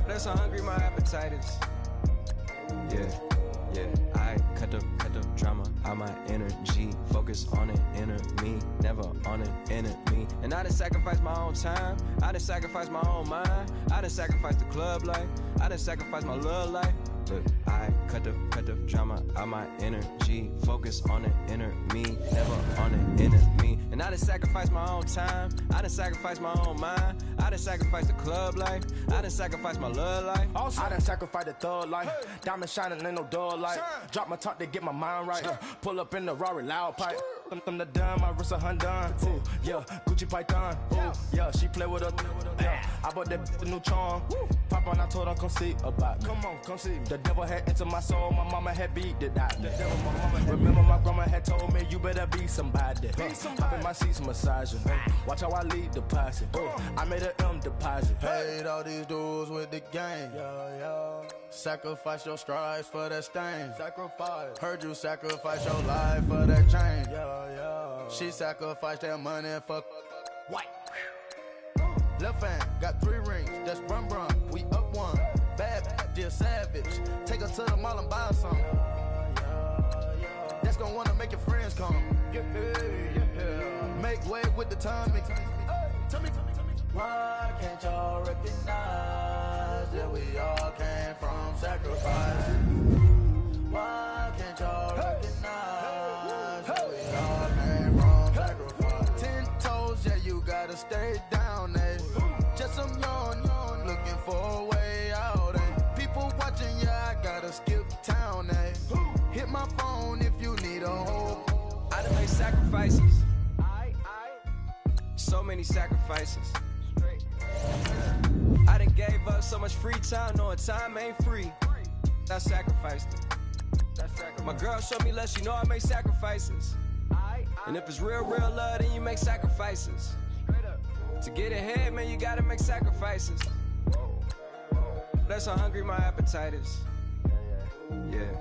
F: That's how hungry my appetite is. Yeah. I cut the drama out my energy. Focus on an inner me, never on an enemy. And I done sacrificed my own time. I done sacrificed my own mind. I done sacrificed the club life. I done sacrificed my love life. But I cut the drama out my energy. Focus on the inner me, never on the enemy. And I done sacrificed my own time. I done sacrificed my own mind. I done sacrificed the club life. I done sacrificed my love life.
A: Also, I done sacrificed the thug life. Diamond shining, ain't no dull light. Drop my top to get my mind right. Pull up in the Rari loud pipe. Them the dime, my wrist a Hyundai. Ooh, yeah, Gucci Python. Ooh, yeah, she play with her. Yeah, I bought that the new charm. Pop on, I told her come see about me. Come on, come see me. The devil had entered my soul, my mama had beat it out. Remember my grandma had told me you better be somebody. Hop in my seats massaging. Watch how I lead the posse. I made an M deposit.
G: Paid all these dudes with the game. Sacrifice your strides for that stain.
A: Sacrifice.
G: Heard you sacrifice your life for that chain.
A: She sacrificed that money for
G: white. Left hand got 3 rings. That's brum. We up one. Bad, dear savage. Take her to the mall and buy some. That's gonna wanna make your friends come. Make way with the timing. Tell me. Why can't y'all recognize that we all came from sacrifice? Why can't y'all recognize that we all came from sacrifice? 10 toes, yeah, you gotta stay down, eh? Just some yawn, looking for a way out, eh? People watching, yeah, I gotta skip town, eh? Hit my phone if you need a hold.
F: I done made sacrifices. So many sacrifices. I done gave up so much free time, knowing time ain't free. I sacrificed it. My girl showed me love, she know I make sacrifices. And if it's real love, then you make sacrifices. To get ahead, man, you gotta make sacrifices. That's how hungry my appetite is. Yeah.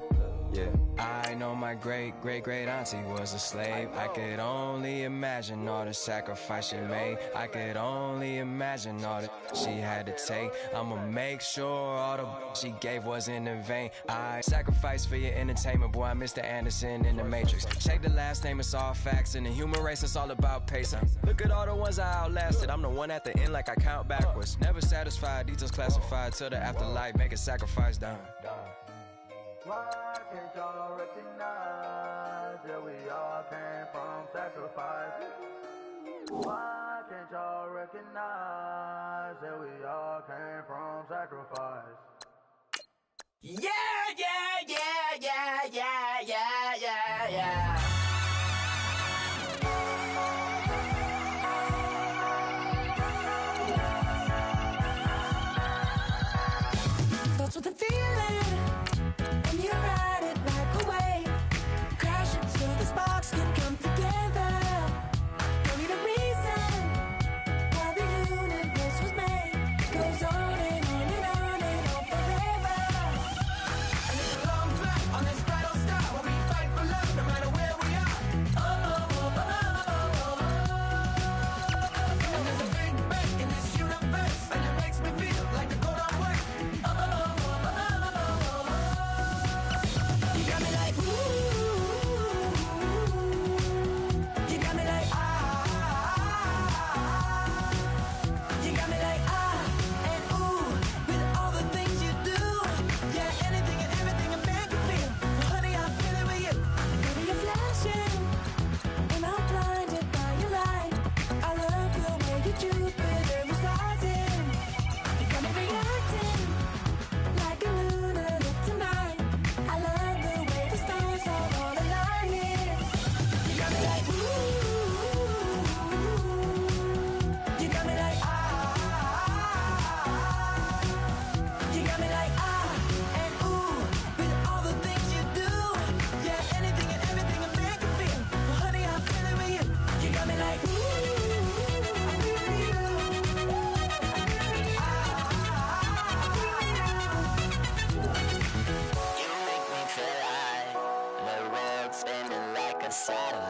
F: I know my great auntie was a slave. I could only imagine all the sacrifice she made. I could only imagine all that she had to take. I'ma make sure all the she gave wasn't in vain. I sacrifice for your entertainment, boy. I'm Mr. Anderson in the Matrix. Check the last name, it's all facts. In the human race, it's all about pacing. Look at all the ones I outlasted. I'm the one at the end like I count backwards. Never satisfied, details classified till the afterlife. Make a sacrifice done.
G: Why can't y'all recognize that we all came from sacrifice? Why can't y'all recognize that we all came from sacrifice?
E: Yeah.
H: Starts with a feeling, and you ride it like a wave. Crash satellite.